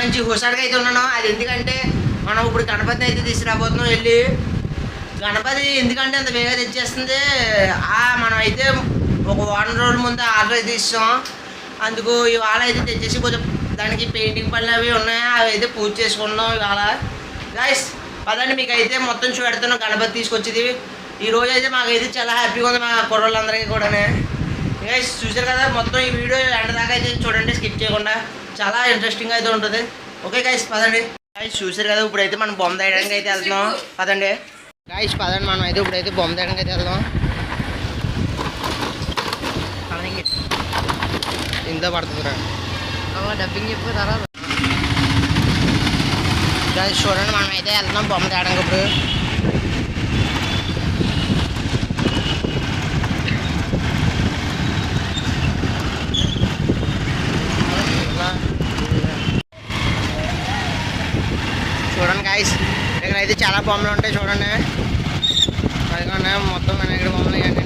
మంచి హుషారుగా అయితే ఉన్నాను. అది ఎందుకంటే మనం ఇప్పుడు గణపతి అయితే తీసుకురాబోతున్నాం వెళ్ళి. గణపతి ఎందుకంటే అంత వేగంగా తెచ్చేస్తుంది. మనం అయితే ఒక వారం రోజుల ముందు ఆర్డర్ అయితే ఇస్తాం. అందుకు ఇవాళ అయితే తెచ్చేసి కొంచెం దానికి పెయింటింగ్ పనులు అవి ఉన్నాయి, అవి అయితే పూజ చేసుకున్నాం ఇవాళ. గైస్ పదండి మీకు అయితే మొత్తం చూపెడుతున్నాం గణపతి తీసుకొచ్చేది. ఈరోజు అయితే మాకైతే చాలా హ్యాపీగా ఉంది మా కుర్రోళ్ళందరికీ కూడా. గైస్ చూసారు కదా, మొత్తం ఈ వీడియో ఎండ దాకా అయితే చూడండి స్కిప్ చేయకుండా, చాలా ఇంట్రెస్టింగ్ అయితే ఉంటుంది. ఓకే గైస్ పదండి. గైస్ చూసారు కదా, ఇప్పుడైతే మనం బొమ్మ తేయడానికి అయితే వెళ్తున్నాం. పదండి గైస్ పదండి, మనం అయితే ఇప్పుడైతే బొమ్మ తేయడానికి అయితే వెళ్దాం. ఇంత పడుతుందిరా డబ్బింగ్ చెప్పు తర్వాత. గైస్ చూడండి, మనం అయితే వెళ్తున్నాం బొమ్మ తేయడానికి. ఇప్పుడు చూడండి గైస్, ఇక్కడైతే చాలా బొమ్మలు ఉంటాయి చూడండి. పైగా మొత్తం వినాయకుడి బొమ్మలు ఇవన్నీ.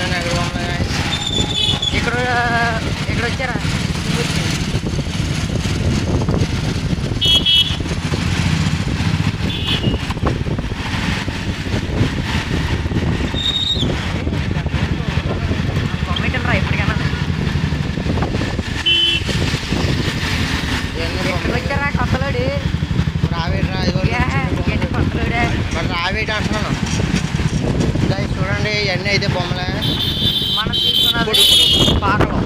వినాయకుడి బొమ్మలు గైస్. ఇక్కడ వచ్చారా? రావేటి అంటున్నాను. గైస్ చూడండి, ఇవన్నీ అయితే బొమ్మలే మనం తీసుకున్నది పాటలు.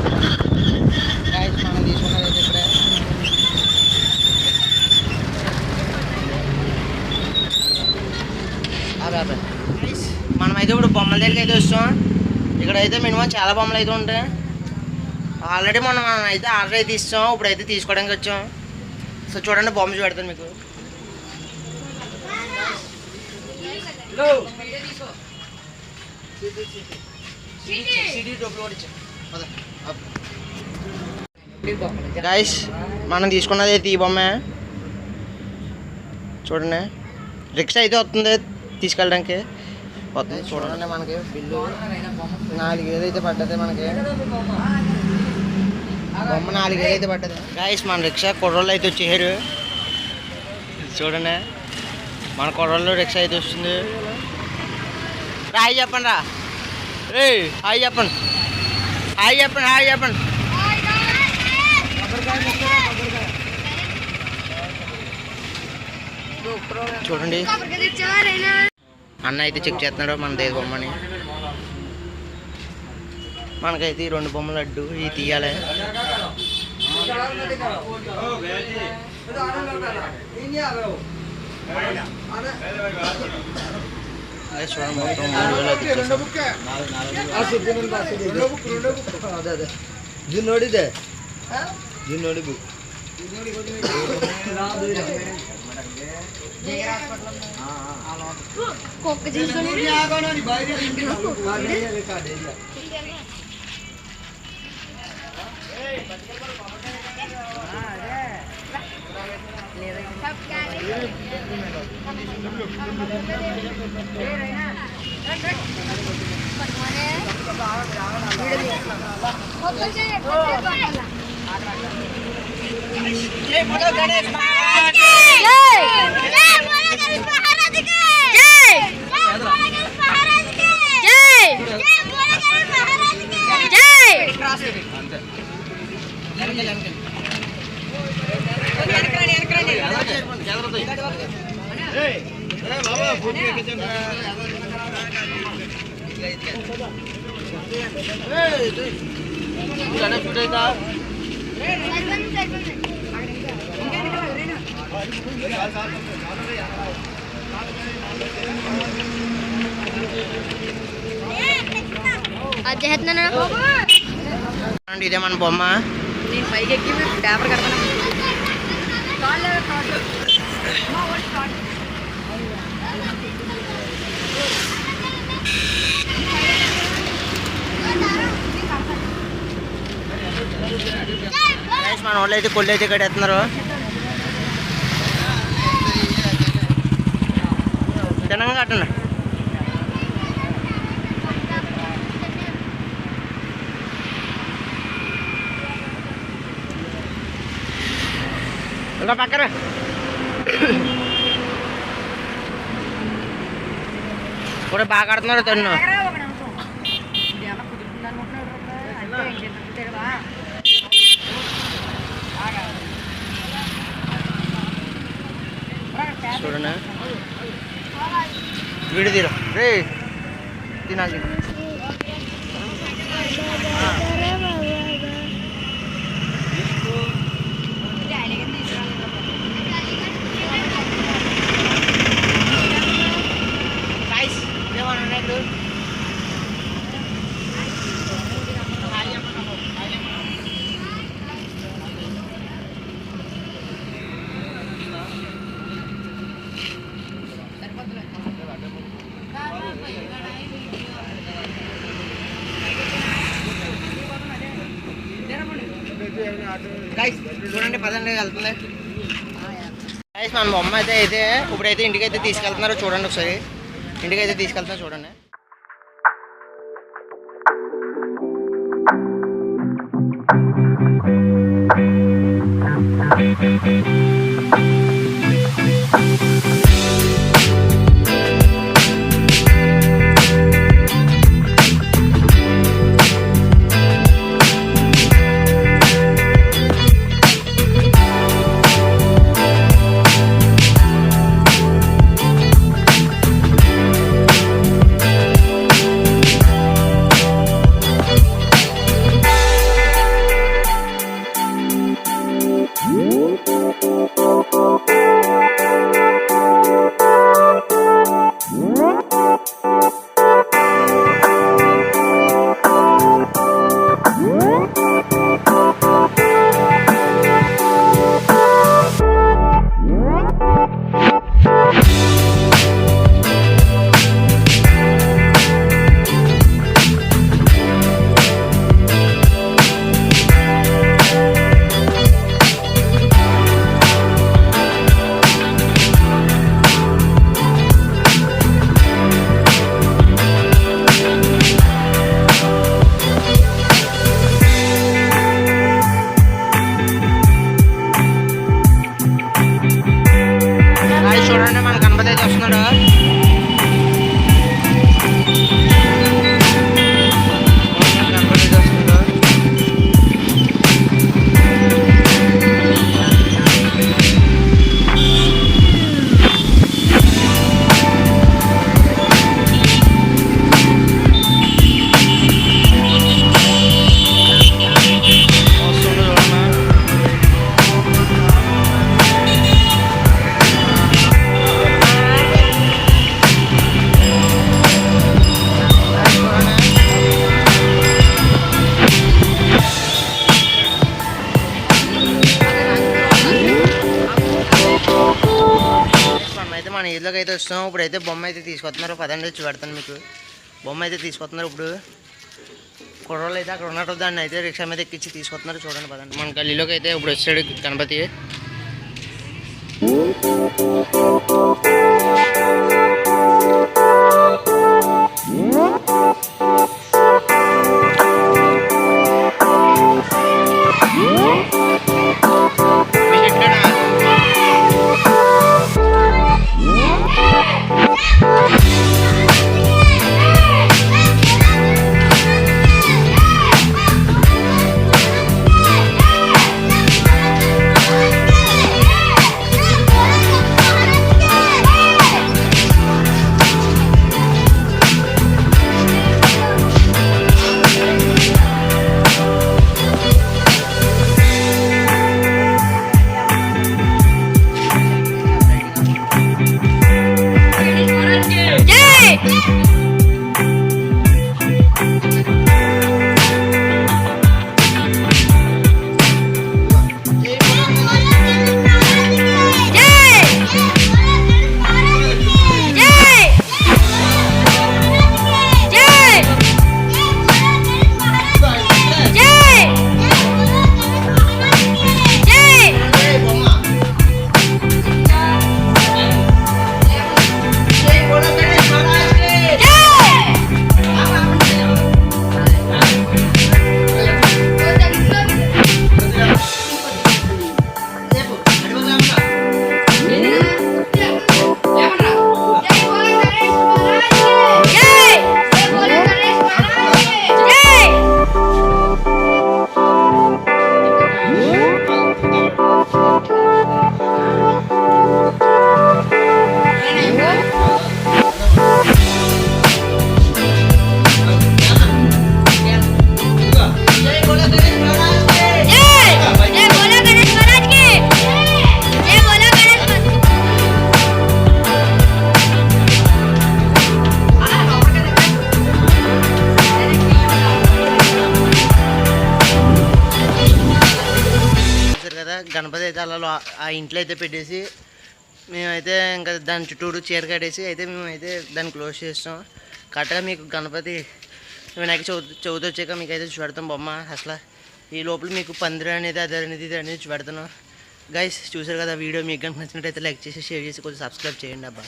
గైస్ మనం తీసుకున్నది అయితే ఇక్కడే. మనమైతే ఇప్పుడు బొమ్మల దగ్గరికి అయితే వస్తాం. ఇక్కడైతే మినిమం చాలా బొమ్మలు అయితే ఉంటాయి. ఆల్రెడీ మనం అయితే ఆర్డర్ అయితే ఇస్తాం, ఇప్పుడైతే తీసుకోవడానికి వచ్చాం. సో చూడండి బొమ్మ చూపెడతాను మీకు. గైస్ మనం తీసుకున్నది అయితే ఈ బొమ్మ చూడండి. రిక్షా అయితే వస్తుంది తీసుకెళ్ళడానికి వస్తుంది. చూడండి మనకి బిల్లు 4,000 అయితే పడ్డది. మనకి బొమ్మ 4,000 అయితే పడ్డది. గైస్ మన రిక్షా కుర్రోళ్ళు అయితే వచ్చేసారు చూడండి. మన కుర్రోళ్ళు రిక్షా అయితే వస్తుంది. హాయ్ చెప్పండి రా. హాయ్ చెప్పండి, హాయ్ చెప్పండి, హాయ్ చెప్పండి. చూడండి అన్న అయితే చెక్ చేస్తున్నాడు మన దగ్గర బొమ్మని. మనకైతే ఈ 2 బొమ్మలు అడ్డు ఇవి తీయాలి. చూడండి మొత్తం 3,000 ನೋಡಿದೆ ನೋಡಿ ఇదే మన బొమ్మ. పైకి ఎక్కి పేపర్ కడతాను. మన వాళ్ళు అయితే కొళ్ళు అయితే కట్టేస్తున్నారు. తినంగా కట్టండి. ఇలా పక్కన కూడా బాగా ఆడుతున్నారు తన్ను. చూడండి వీడు తీరు రే తినాలి. చూడండి పదండి వెళ్తుంది. మన బొమ్మ అయితే ఇప్పుడైతే ఇంటికైతే తీసుకెళ్తున్నారు. చూడండి ఒకసారి ఇంటికైతే తీసుకెళ్తున్నారు చూడండి. చూడండి మన గణపతి అయితే వస్తున్నాడు. అయితే మన ఇళ్ళకి అయితే వస్తున్నాం. ఇప్పుడైతే బొమ్మ అయితే తీసుకొస్తున్నారు. పదండి వచ్చి పెడతాను మీకు. బొమ్మ అయితే తీసుకొస్తున్నారు. ఇప్పుడు కుర్రోళ్ళు అయితే అక్కడ ఉన్నట్టు దాన్ని అయితే రిక్షా మీద ఎక్కించి తీసుకొస్తున్నారు. చూడండి పదండి. మన గల్లీలోకి అయితే ఇప్పుడు వచ్చాడు గణపతి. ఆ ఇంట్లో అయితే పెట్టేసి మేమైతే ఇంకా దాని చుట్టూరు చీర కట్టేసి అయితే మేమైతే దాన్ని క్లోజ్ చేస్తాం. కరెక్ట్గా మీకు గణపతి వినాయక చవితి వచ్చాక మీకు అయితే చూపెడతాం బొమ్మ. అసలు ఈ లోపల మీకు పందిరి అనేది అది అనేది ఇది అనేది చూపెడతాను. గైస్ చూసారు కదా వీడియో, మీకు కనుక నచ్చినట్టయితే లైక్ చేసి షేర్ చేసి కొంచెం సబ్స్క్రైబ్ చేయండి అబ్బా.